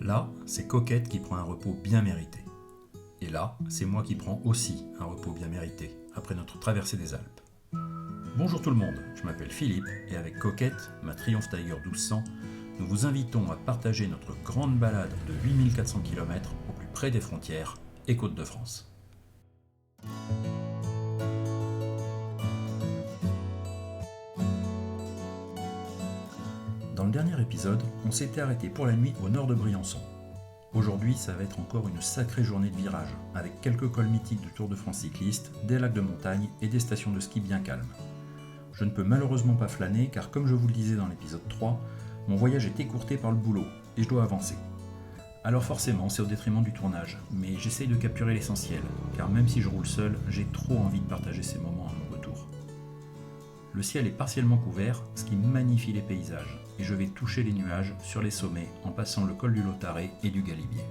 Là, c'est Coquette qui prend un repos bien mérité. Et là, c'est moi qui prends aussi un repos bien mérité, après notre traversée des Alpes. Bonjour tout le monde, je m'appelle Philippe, et avec Coquette, ma Triumph Tiger 1200, nous vous invitons à partager notre grande balade de 8400 km au plus près des frontières et côtes de France. Dans le dernier épisode, on s'était arrêté pour la nuit au nord de Briançon. Aujourd'hui, ça va être encore une sacrée journée de virage, avec quelques cols mythiques du Tour de France cycliste, des lacs de montagne et des stations de ski bien calmes. Je ne peux malheureusement pas flâner car comme je vous le disais dans l'épisode 3, mon voyage est écourté par le boulot et je dois avancer. Alors forcément, c'est au détriment du tournage, mais j'essaye de capturer l'essentiel, car même si je roule seul, j'ai trop envie de partager ces moments à mon retour. Le ciel est partiellement couvert, ce qui magnifie les paysages, et je vais toucher les nuages sur les sommets en passant le col du Lautaret et du Galibier.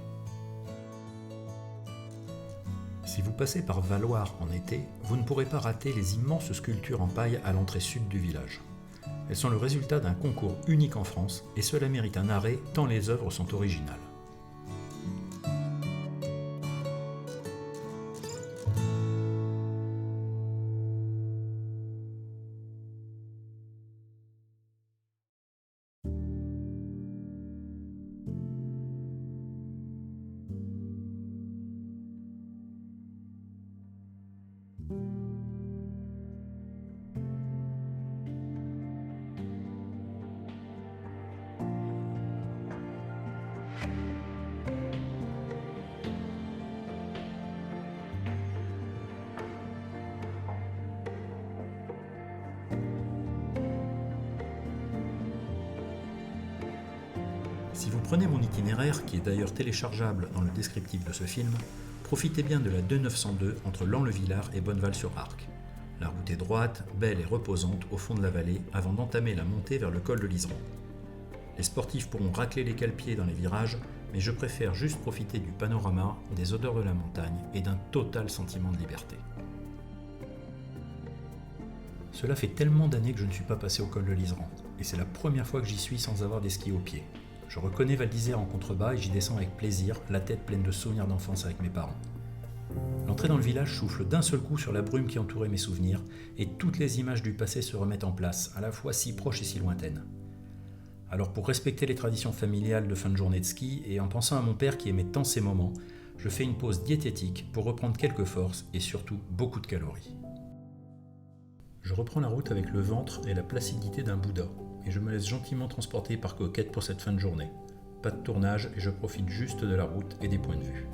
Si vous passez par Valloire en été, vous ne pourrez pas rater les immenses sculptures en paille à l'entrée sud du village. Elles sont le résultat d'un concours unique en France, et cela mérite un arrêt tant les œuvres sont originales. Si vous prenez mon itinéraire, qui est d'ailleurs téléchargeable dans le descriptif de ce film, profitez bien de la 2902 entre Lans-le-Villard et Bonneval-sur-Arc. La route est droite, belle et reposante au fond de la vallée avant d'entamer la montée vers le col de l'Iseran. Les sportifs pourront racler les cale-pieds dans les virages, mais je préfère juste profiter du panorama, des odeurs de la montagne et d'un total sentiment de liberté. Cela fait tellement d'années que je ne suis pas passé au col de l'Iseran, et c'est la première fois que j'y suis sans avoir des skis aux pieds. Je reconnais Val d'Isère en contrebas et j'y descends avec plaisir, la tête pleine de souvenirs d'enfance avec mes parents. L'entrée dans le village souffle d'un seul coup sur la brume qui entourait mes souvenirs et toutes les images du passé se remettent en place, à la fois si proches et si lointaines. Alors pour respecter les traditions familiales de fin de journée de ski et en pensant à mon père qui aimait tant ces moments, je fais une pause diététique pour reprendre quelques forces et surtout beaucoup de calories. Je reprends la route avec le ventre et la placidité d'un Bouddha. Et je me laisse gentiment transporter par Coquette pour cette fin de journée. Pas de tournage et je profite juste de la route et des points de vue.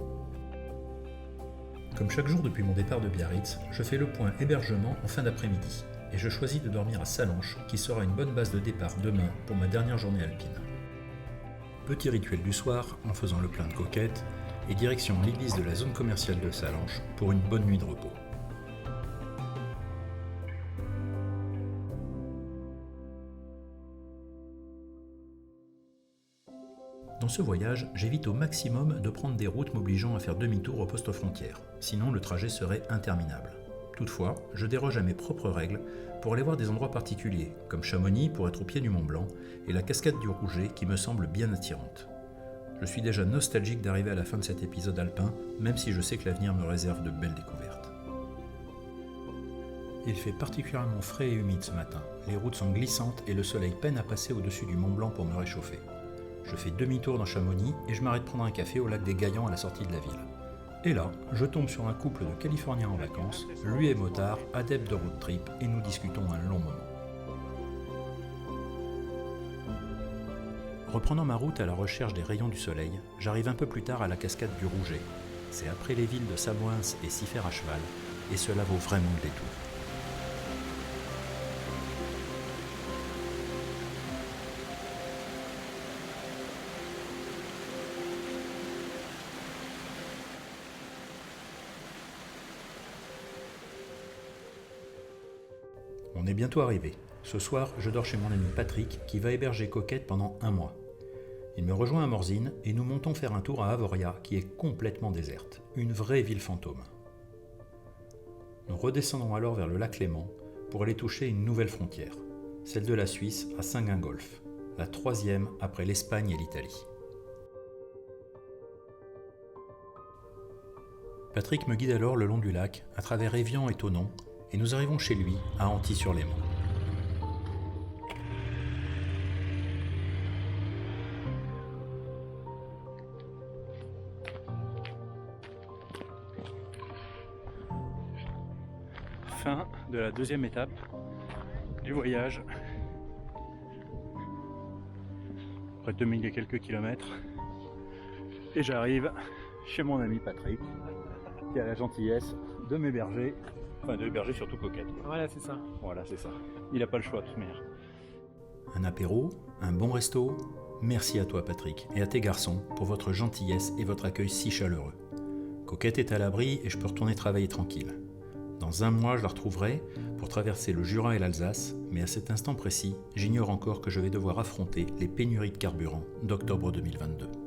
Comme chaque jour depuis mon départ de Biarritz, je fais le point hébergement en fin d'après-midi et je choisis de dormir à Sallanches qui sera une bonne base de départ demain pour ma dernière journée alpine. Petit rituel du soir en faisant le plein de Coquette et direction l'église de la zone commerciale de Sallanches pour une bonne nuit de repos. Dans ce voyage, j'évite au maximum de prendre des routes m'obligeant à faire demi-tour au poste frontière, sinon le trajet serait interminable. Toutefois, je déroge à mes propres règles pour aller voir des endroits particuliers, comme Chamonix pour être au pied du Mont Blanc et la cascade du Rouget qui me semble bien attirante. Je suis déjà nostalgique d'arriver à la fin de cet épisode alpin, même si je sais que l'avenir me réserve de belles découvertes. Il fait particulièrement frais et humide ce matin, les routes sont glissantes et le soleil peine à passer au-dessus du Mont Blanc pour me réchauffer. Je fais demi-tour dans Chamonix et je m'arrête prendre un café au lac des Gaillans à la sortie de la ville. Et là, je tombe sur un couple de Californiens en vacances, lui est motard, adepte de road trip, et nous discutons un long moment. Reprenant ma route à la recherche des rayons du soleil, j'arrive un peu plus tard à la cascade du Rouget. C'est après les villes de Samoins et Siffert à cheval, et cela vaut vraiment le détour. On est bientôt arrivé. Ce soir, je dors chez mon ami Patrick qui va héberger Coquette pendant 1 mois. Il me rejoint à Morzine et nous montons faire un tour à Avoria qui est complètement déserte, une vraie ville fantôme. Nous redescendons alors vers le lac Léman pour aller toucher une nouvelle frontière, celle de la Suisse à Saint-Gingolf, la 3e après l'Espagne et l'Italie. Patrick me guide alors le long du lac, à travers Évian et Thonon, et nous arrivons chez lui, à Antilly-sur-Léman. Fin de la deuxième étape du voyage. Après 2000 et quelques kilomètres. Et j'arrive chez mon ami Patrick, qui a la gentillesse de m'héberger. Enfin, de l'héberger surtout Coquette. Voilà, c'est ça. Voilà, c'est ça. Il n'a pas le choix de toute manière. Un apéro, un bon resto. Merci à toi Patrick et à tes garçons pour votre gentillesse et votre accueil si chaleureux. Coquette est à l'abri et je peux retourner travailler tranquille. Dans un mois, je la retrouverai pour traverser le Jura et l'Alsace, mais à cet instant précis, j'ignore encore que je vais devoir affronter les pénuries de carburant d'octobre 2022.